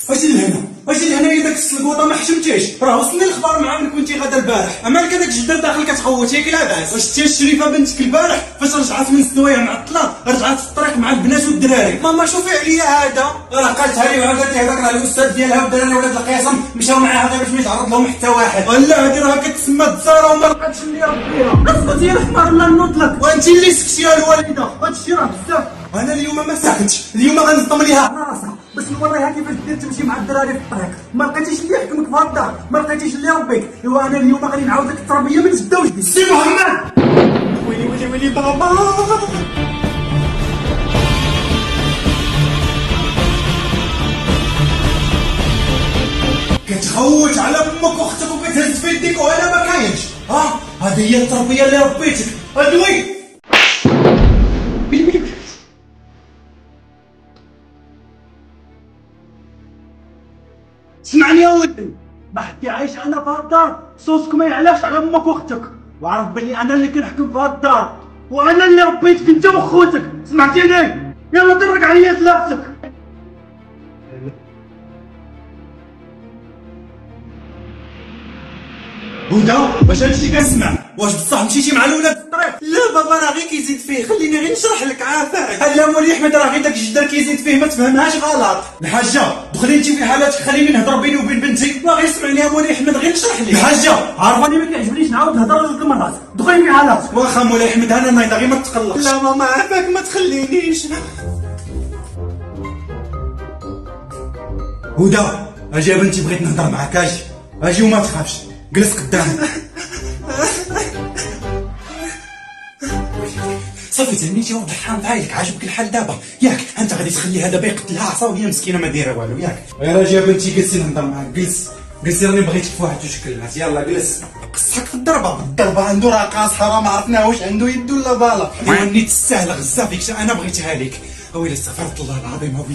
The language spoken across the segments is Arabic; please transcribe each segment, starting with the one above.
اجي لهنا اجي لهنا يا داك السلقوطه ما حشمتيش، راه وصلني الخبر مع من كنتي غادا البارح، مالك هذاك الجدر داخل كتغوت ياك لاباس. واش شتي الشريفه بنتك البارح فاش رجعت من السوايع معطله، رجعت في الطريق مع البنات والدراري. ماما شوفي عليا هذا، راه قالتها لي وعاودت لي هذاك راه الاستاذ ديالها والدراري ولاد القياسم مشاو معاها غير باش ما يتعرض لهم حتى واحد. لا هادي راه كتسمى الزهره وما لقاتش اللي ربيها. اصبرتي يا الحمار لا نوضلك، وانت اللي سكتي يا الوالده. هادشي راه بزاف. انا اليوم ما ساكتش، اليوم غنظم ليها على راسها باش نوريها كيفاش دير تمشي مع الدراري في الطريق. ما لقيتيش اللي يحكمك في الدار، ما لقيتيش اللي يربيك. ايوا انا اليوم غادي نعاود لك التربيه من جده وجديد. سي محمد ويلي ويلي ويلي بابا كتخوت على امك واختك وكتهز في يديك وانا ما كاينش. ها هذه هي التربيه اللي ربيتك. ادوي اسمعني يا ولدي، ما حد عايش انا في هالدار، صوتك ما يعلاش على امك واختك، وعرف بلي انا اللي كنحكم في هالدار، وانا اللي ربيتك انت وخوتك، سمعتيني؟ يلا درك عليا لابسك. هدى واش هادشي كنسمع؟ واش بصح مشيتي مع الولاد في الطريق؟ لا بابا راه غير كيزيد فيه، خليني غير نشرح لك عافاك. لا مولي احمد راه غير داك الجدار كيزيد فيه، ما تفهمهاش غلط. الحاجه دخلي انت في حالاتك، خليني نهضر بيني وبين بنتي. لا غير سمعني يا مولي احمد غير نشرح لك. الحاجه عرفاني ما كيعجبنيش نعاود نهضر جوج المرات، دخلي في حالاتك. واخا مولاي احمد انا نايضه غير ما تقلقش. لا ماما عافاك ما تخلينيش. هدى اجي يا بنتي بغيت نهضر معاك، اجي وما تخافش، جلس قدامي. صافي تهنيتي ولد الحرام فايلك، عاجبك الحال دابا ياك؟ انت غادي تخليها دابا يقتلها عصا وهي مسكينه ما دايره والو ياك؟ غير اجي يا بنتي جلسي نهضر معاك، جلسي راني بغيتك في واحد جوج كلمات. يلا جلس. قصك في الضربه عنده راه قاصحه، راه ما عرفنا واش عنده يد ولا بالا. نيت السهله غزا فيك، انا بغيتها لك. اويلي استغفرت الله العظيم.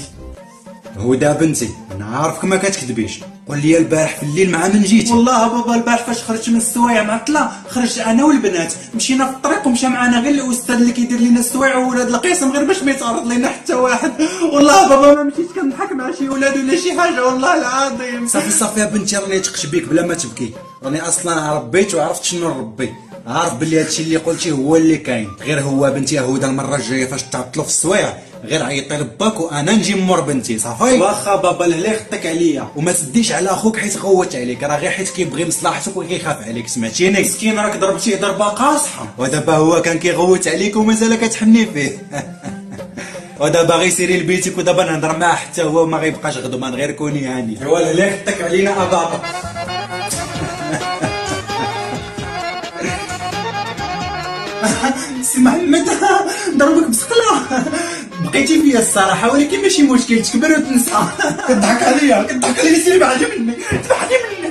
هدى بنتي انا عارفك ما كتكذبيش، قول لي البارح في الليل مع من جيتي؟ والله بابا البارح فاش خرجت من السوايع معطله، خرجت انا والبنات مشينا في الطريق ومشى معنا غير الاستاذ اللي كيدير لنا السوايع وولاد القسم غير باش ما يتعرض لنا حتى واحد. والله بابا ما مشيت كنضحك مع شي ولاد ولا شي حاجه والله العظيم. صافي يا بنتي راني تقش بيك بلا ما تبكي، راني اصلا ربيت وعرفت شنو نربي، عارف بلي هادشي اللي قلتيه هو اللي كاين. غير هو بنتي هدى المره الجايه فاش تعطلوا في السوايع غير عيطي لباك وانا نجي مور بنتي. صافي واخا بابا الهلا خطك عليا، وما تديش على اخوك حيت غوت عليك، راه غير حيت كيبغي مصلحتك وكيخاف عليك، سمعتيني؟ مسكين راك ضربتيه ضربه قاصحه، ودابا هو كان كيغوت عليك ومازال كتحني فيه. ودابا غير سيري لبيتك ودابا نهضر معاه حتى هو وما غيبقاش غضبان، غير كوني هاني. ايوا الهلا خطك علينا بابا. سي محمد ضربك بسقله، بقيتي فيا الصراحه ولكن ماشي مشكل، تكبر وتنسى. كضحك عليا سيري بعد مني، تبعدي مني.